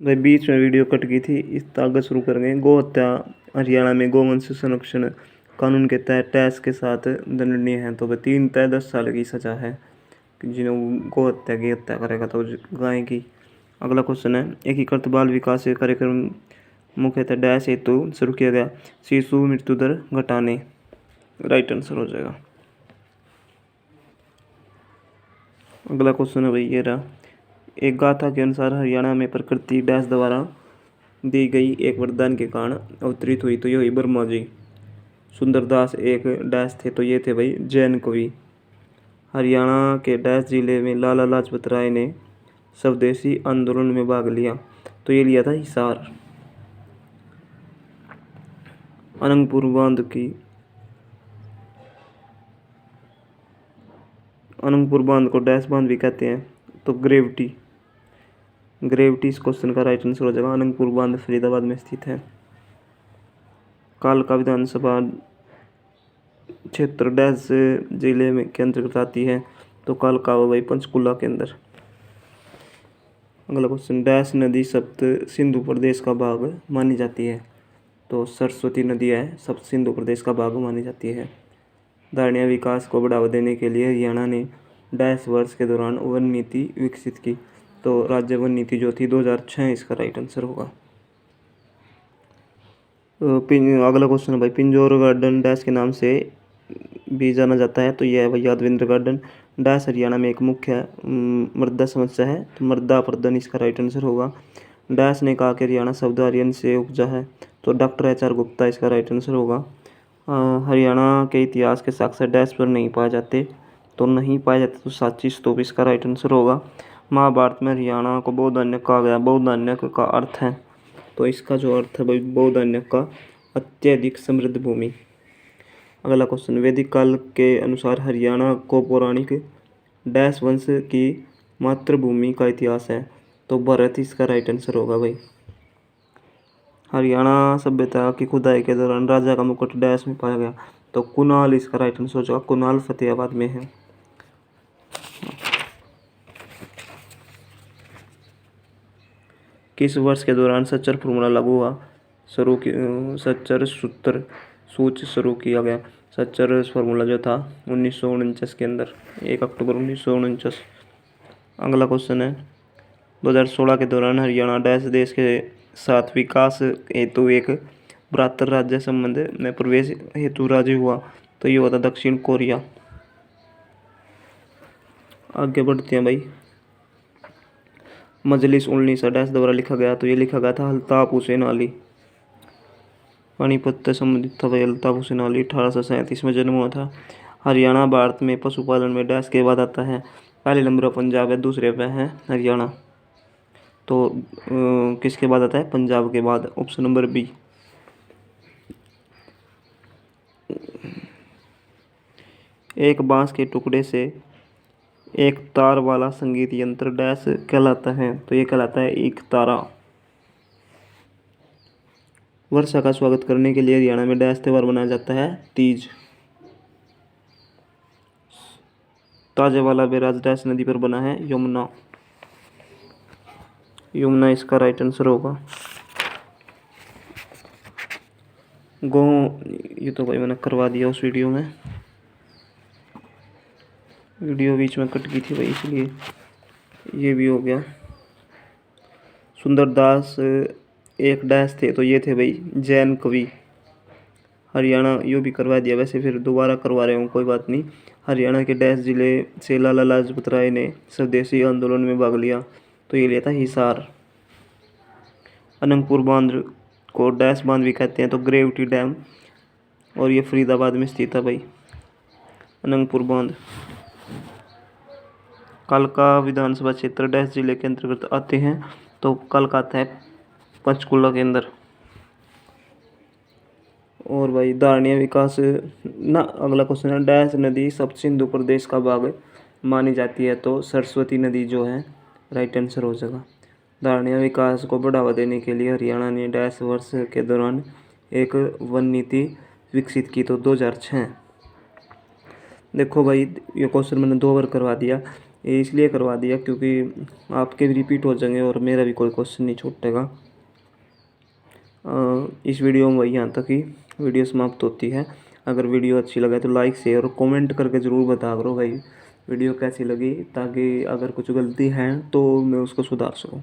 भाई बीच में video cut गई थी, इस आगे शुरू करेंगे। गौ हत्या हरियाणा में गौवंश संरक्षण कानून के तहत टैक्स के साथ दंडनीय है। तो भाई 3 तय 10 साल की सजा है कि जिन्होंने गौ हत्या की हत्या करेगा तो गाय की। अगला क्वेश्चन है, एकीकृत बाल विकास कार्यक्रम मुख्यतः डैश हेतु शुरू किया गया, शिशु मृत्यु दर घटाने। राइट आंसर हो जाएगा। अगला क्वेश्चन है भाई ये रहा, एक गाथा के अनुसार हरियाणा में प्रकृति डैश द्वारा दी गई एक वरदान के कारण अवतरित हुई, तो ये हुई ब्रह्मा जी। सुंदरदास एक डैश थे, तो ये थे भाई जैन कवि। हरियाणा के डैश जिले में लाला लाजपत राय ने स्वदेशी आंदोलन में भाग लिया, तो ये लिया था हिसार। अनंगपुर बांध को डैश बांध भी कहते हैं, तो ग्रेविटी इस क्वेश्चन का राइट आंसर हो जाएगा। अनंगपुर बांध फरीदाबाद में स्थित है। कालका विधानसभा क्षेत्र डैश जिले में के अंतर्गत आती है, तो कालका भाई पंचकुला के अंदर। अगला क्वेश्चन, डैश नदी सप्त सिंधु प्रदेश का भाग मानी जाती है, तो सरस्वती नदी है सप्त सिंधु प्रदेश का भाग मानी जाती है। धारणीय विकास को बढ़ावा देने के लिए हरियाणा ने डैश वर्ष के दौरान वन नीति विकसित की, तो राज्य वन नीति जो थी 2006 इसका राइट आंसर होगा। अगला क्वेश्चन है भाई, पिंजौर गार्डन डैश के नाम से भी जाना जाता है, तो यह है भाई यादवेंद्र गार्डन। डैश हरियाणा में एक मुख्य मृदा समस्या है, तो मृदा अपरदन इसका राइट आंसर होगा। डैश ने कहा कि हरियाणा शब्द आर्यन से उपजा है, तो डॉक्टर HR गुप्ता इसका राइट आंसर होगा। हरियाणा के इतिहास के साक्ष्य डैश पर नहीं पाए जाते, तो नहीं पाए जाते तो सांची स्तूप इसका राइट आंसर होगा। महाभारत में हरियाणा को बौद्धान्य कहा गया, बौद्धान्य का अर्थ है, तो इसका जो अर्थ है भाई बौद्धान्य का अत्यधिक समृद्ध भूमि। अगला क्वेश्चन, वैदिक काल के अनुसार हरियाणा को पौराणिक डैश वंश की मातृभूमि का इतिहास है, तो भरत इसका राइट आंसर होगा भाई। हरियाणा सभ्यता की खुदाई के दौरान राजा का मुकुट डैश में पाया गया, तो कुणाल इसका राइट आंसर हो जाएगा। कुणाल फतेहाबाद में है। किस वर्ष के दौरान सच्चर फॉर्मूला लागू हुआ, सच्चर सूत्र शुरू किया गया। सच्चर फार्मूला जो था 1949 के अंदर, 1 अक्टूबर 1949। अगला क्वेश्चन है, 2016 के दौरान हरियाणा डैश देश के साथ विकास हेतु एक बृहत्तर राज्य संबंध में प्रवेश हेतु राजी हुआ, तो ये होता दक्षिण कोरिया। आगे बढ़ते हैं भाई, मजलिस 19 डैश द्वारा लिखा गया, तो ये लिखा गया था अल्ताफ हुसैन अली। पानीपत से संबंधित था भाई अल्ताफ हुसैन अली, 1837 में जन्म हुआ था। हरियाणा भारत में पशुपालन में डैश के बाद आता है, पहले नंबर पर पंजाब है, दूसरे पे है हरियाणा, तो किसके बाद आता है, पंजाब के बाद, ऑप्शन नंबर बी। एक बांस के टुकड़े से एक तार वाला संगीत यंत्र डैश कहलाता है, तो ये कहलाता है एक तारा। वर्षा का स्वागत करने के लिए हरियाणा में डैश त्योहार मनाया जाता है, तीज। ताजेवाला बैराज डैश नदी पर बना है, यमुना इसका राइट आंसर होगा। ये तो भाई मैंने करवा दिया उस वीडियो में, वीडियो बीच में कट गई थी भाई, इसलिए ये भी हो गया। सुंदरदास एक डैश थे, तो ये थे भाई जैन कवि। हरियाणा यो भी करवा दिया, वैसे फिर दोबारा करवा रहे हूँ, कोई बात नहीं। हरियाणा के डैश जिले से लाला लाजपत राय ने स्वदेशी आंदोलन में भाग लिया, तो ये लिया था हिसार। अनंगपुर बांध को डैश बांध भी कहते हैं, तो ग्रेविटी डैम, और ये फरीदाबाद में स्थित है भाई अनंगपुर बांध। कालका विधानसभा क्षेत्र डैश जिले के अंतर्गत आते हैं, तो कालका आता है पंचकुला के अंदर। और भाई धारणीय विकास ना, अगला क्वेश्चन है, डैश नदी सप्त सिंधु प्रदेश का भाग मानी जाती है, तो सरस्वती नदी जो है राइट आंसर हो जाएगा। धारणीय विकास को बढ़ावा देने के लिए हरियाणा ने डैश वर्ष के दौरान एक वन नीति विकसित की, तो 2006। देखो भाई ये क्वेश्चन मैंने 2 बार करवा दिया, ये इसलिए करवा दिया क्योंकि आपके भी रिपीट हो जाएंगे और मेरा भी कोई क्वेश्चन नहीं छूटेगा। इस वीडियो में वही यहाँ तक ही वीडियो समाप्त होती है। अगर वीडियो अच्छी लगे तो लाइक शेयर और कमेंट करके ज़रूर बता करो भाई वीडियो कैसी लगी, ताकि अगर कुछ गलती है तो मैं उसको सुधार सकूँ।